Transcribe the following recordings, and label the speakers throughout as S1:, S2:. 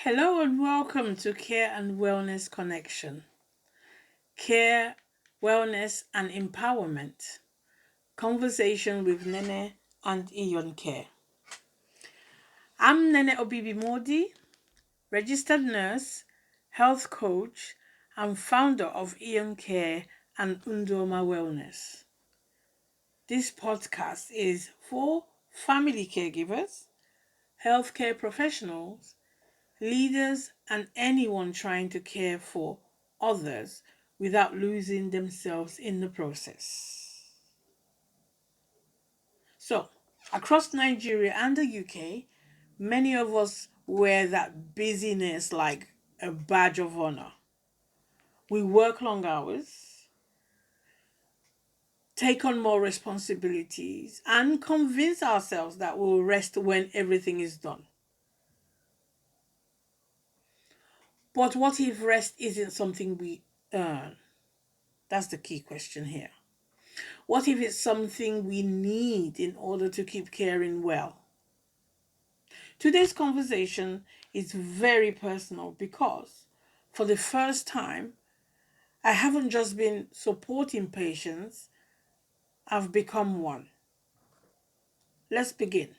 S1: Hello and welcome to Care and Wellness Connection. Care, Wellness and Empowerment. Conversation with Nene and Iyon Care. I'm Nene Obibi Modi, registered nurse, health coach, and founder of Iyon Care and Undoma Wellness. This podcast is for family caregivers, healthcare professionals, leaders, and anyone trying to care for others without losing themselves in the process. So, across Nigeria and the UK, many of us wear that busyness like a badge of honor. We work long hours, take on more responsibilities, and convince ourselves that we'll rest when everything is done. But what if rest isn't something we earn? That's the key question here. What if it's something we need in order to keep caring well? Today's conversation is very personal because for the first time, I haven't just been supporting patients, I've become one. Let's begin.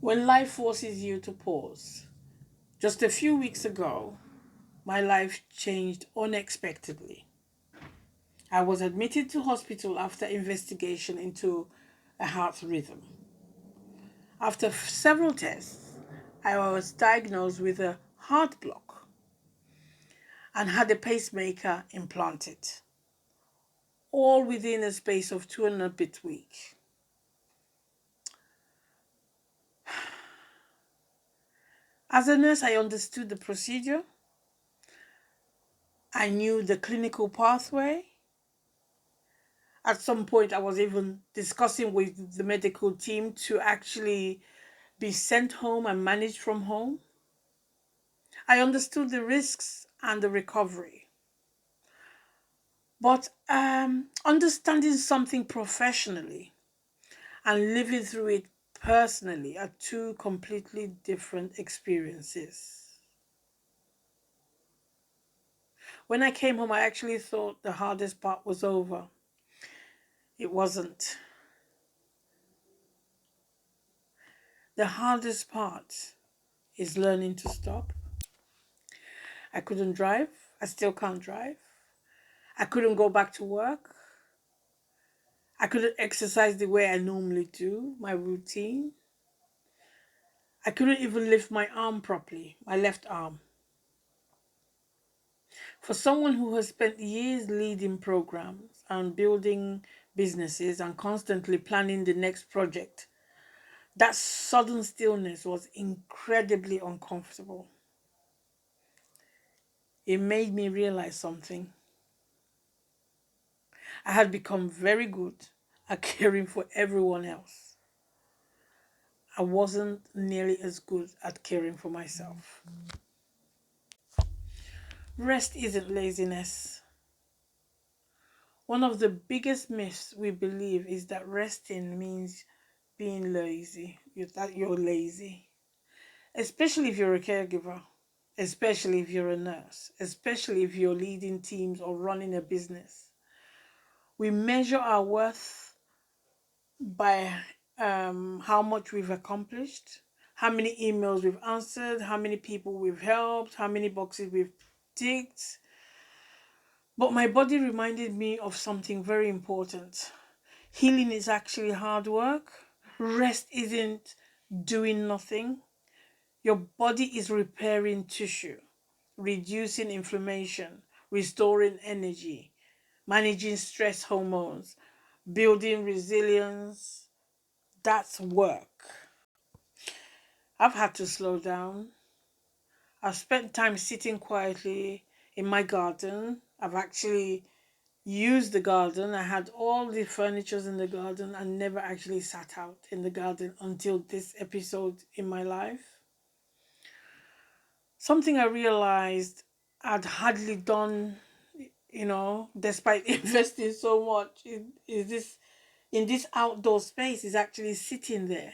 S1: When life forces you to pause, just a few weeks ago, my life changed unexpectedly. I was admitted to hospital after investigation into a heart rhythm. After several tests, I was diagnosed with a heart block and had a pacemaker implanted, all within a space of 2 and a bit weeks. As a nurse, I understood the procedure. I knew the clinical pathway. At some point, I was even discussing with the medical team to actually be sent home and managed from home. I understood the risks and the recovery. But understanding something professionally and living through it personally are two completely different experiences. When I came home, I actually thought the hardest part was over. It wasn't. The hardest part is learning to stop. I couldn't drive. I still can't drive. I couldn't go back to work. I couldn't exercise the way I normally do, my routine. I couldn't even lift my arm properly, my left arm. For someone who has spent years leading programs and building businesses and constantly planning the next project, that sudden stillness was incredibly uncomfortable. It made me realize something. I had become very good at caring for everyone else. I wasn't nearly as good at caring for myself. Rest isn't laziness. One of the biggest myths we believe is that resting means being lazy, that you're lazy, especially if you're a caregiver, especially if you're a nurse, especially if you're leading teams or running a business. We measure our worth by how much we've accomplished, how many emails we've answered, how many people we've helped, how many boxes we've ticked. But my body reminded me of something very important. Healing is actually hard work. Rest isn't doing nothing. Your body is repairing tissue, reducing inflammation, restoring energy, managing stress hormones, building resilience. That's work. I've had to slow down. I've spent time sitting quietly in my garden. I've actually used the garden. I had all the furnitures in the garden and never actually sat out in the garden until this episode in my life. Something I realized I'd hardly done, despite investing so much is this in this outdoor space is actually sitting there.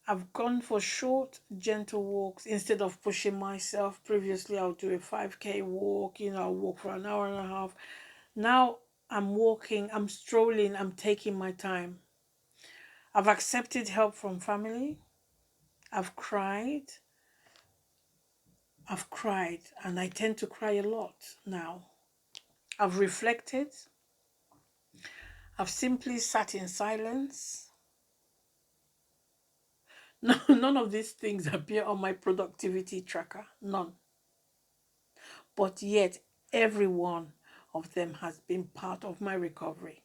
S1: I've gone for short, gentle walks instead of pushing myself. Previously, I would do a 5K walk, I'll walk for an hour and a half. Now I'm walking, I'm strolling, I'm taking my time. I've accepted help from family. I've cried. And I tend to cry a lot now. I've reflected. I've simply sat in silence. No, none of these things appear on my productivity tracker. None. But yet, every one of them has been part of my recovery.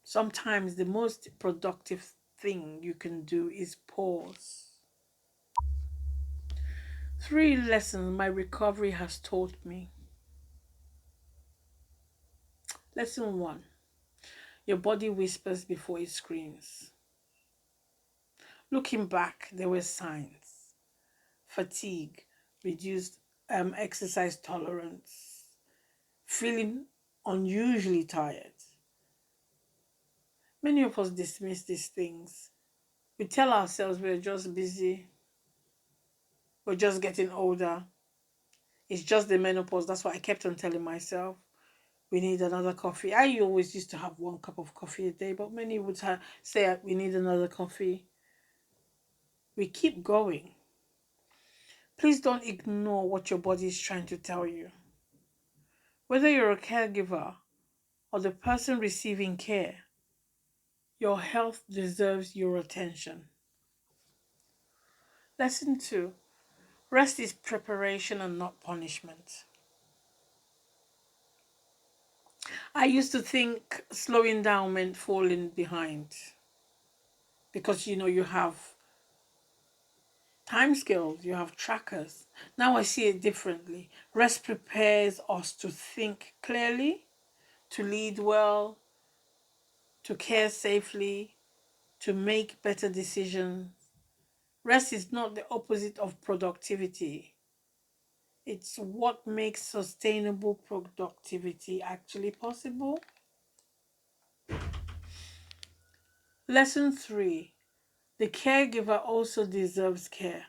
S1: Sometimes the most productive thing you can do is pause. 3 lessons my recovery has taught me. Lesson 1. Your body whispers before it screams. Looking back, there were signs: fatigue, reduced exercise tolerance, feeling unusually tired. Many of us dismiss these things. We tell ourselves we're just busy, we're just getting older, it's just the menopause. That's what I kept on telling myself. We need another coffee. I always used to have 1 cup of coffee a day, but many would say we need another coffee. We keep going. Please don't ignore what your body is trying to tell you. Whether you're a caregiver or the person receiving care, your health deserves your attention. Lesson 2. Rest is preparation and not punishment. I used to think slowing down meant falling behind because you have time scales, you have trackers. Now I see it differently. Rest prepares us to think clearly, to lead well, to care safely, to make better decisions. Rest is not the opposite of productivity. It's what makes sustainable productivity actually possible. Lesson 3. The caregiver also deserves care.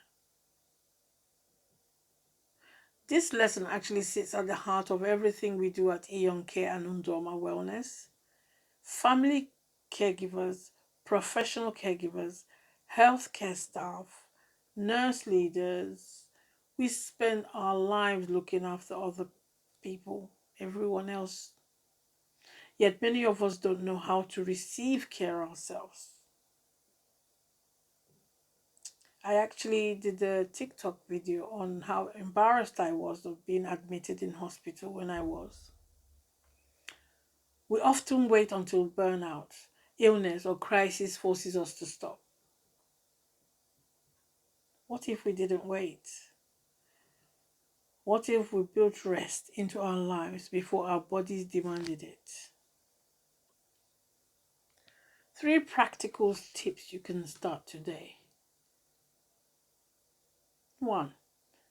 S1: This lesson actually sits at the heart of everything we do at Aeon Care and Undoma Wellness. Family caregivers, professional caregivers, healthcare staff, nurse leaders, we spend our lives looking after other people, everyone else. Yet many of us don't know how to receive care ourselves. I actually did a TikTok video on how embarrassed I was of being admitted in hospital when I was. We often wait until burnout, illness, or crisis forces us to stop. What if we didn't wait? What if we built rest into our lives before our bodies demanded it? 3 practical tips you can start today. 1.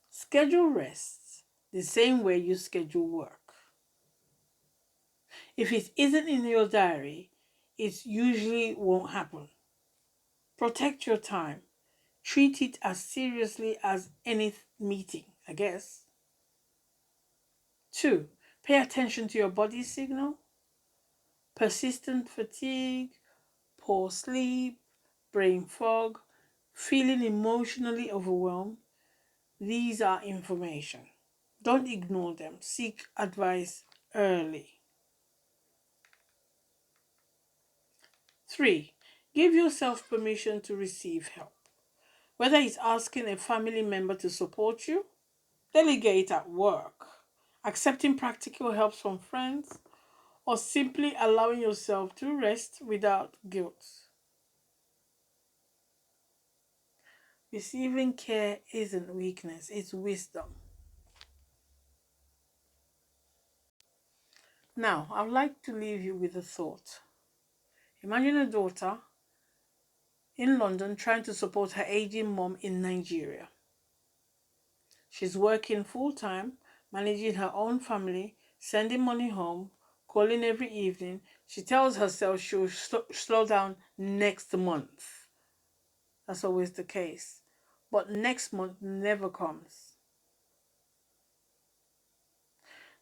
S1: Schedule rests the same way you schedule work. If it isn't in your diary, it usually won't happen. Protect your time. Treat it as seriously as any meeting, I guess. 2. Pay attention to your body's signal. Persistent fatigue, poor sleep, brain fog, feeling emotionally overwhelmed. These are information. Don't ignore them. Seek advice early. 3. Give yourself permission to receive help. Whether it's asking a family member to support you, delegate at work, accepting practical help from friends, or simply allowing yourself to rest without guilt. Receiving care isn't weakness, it's wisdom. Now, I would like to leave you with a thought. Imagine a daughter in London trying to support her aging mom in Nigeria. She's working full time, managing her own family, sending money home, calling every evening. She tells herself she'll slow down next month. That's always the case. But next month never comes.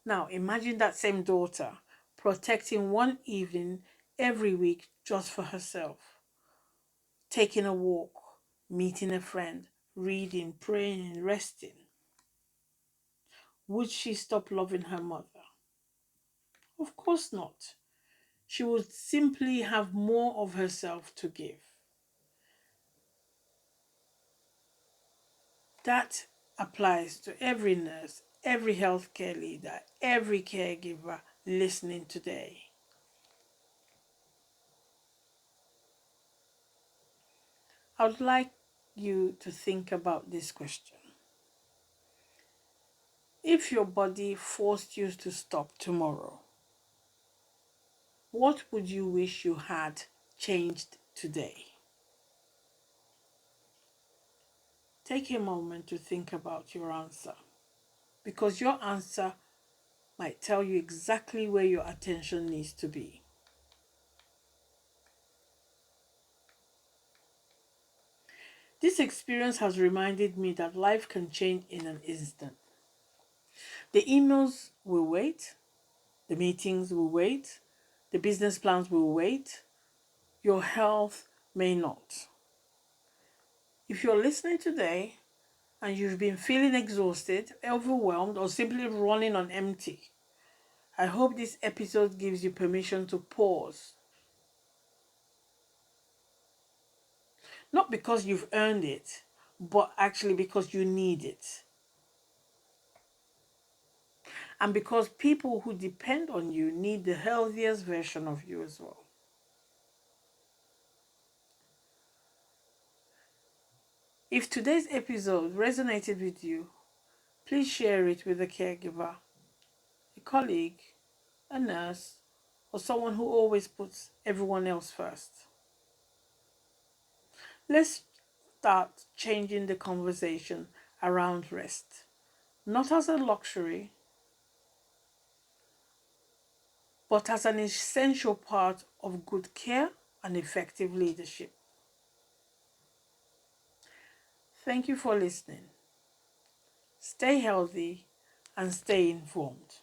S1: Now, imagine that same daughter protecting one evening every week just for herself, taking a walk, meeting a friend, reading, praying, resting. Would she stop loving her mother? Of course not. She would simply have more of herself to give. That applies to every nurse, every healthcare leader, every caregiver listening today. I would like you to think about this question. If your body forced you to stop tomorrow, what would you wish you had changed today? Take a moment to think about your answer, because your answer might tell you exactly where your attention needs to be. This experience has reminded me that life can change in an instant. The emails will wait, the meetings will wait, the business plans will wait, your health may not. If you're listening today and you've been feeling exhausted, overwhelmed, or simply running on empty, I hope this episode gives you permission to pause. Not because you've earned it, but actually because you need it. And because people who depend on you need the healthiest version of you as well. If today's episode resonated with you, please share it with a caregiver, a colleague, a nurse, or someone who always puts everyone else first. Let's start changing the conversation around rest, not as a luxury, but as an essential part of good care and effective leadership. Thank you for listening. Stay healthy and stay informed.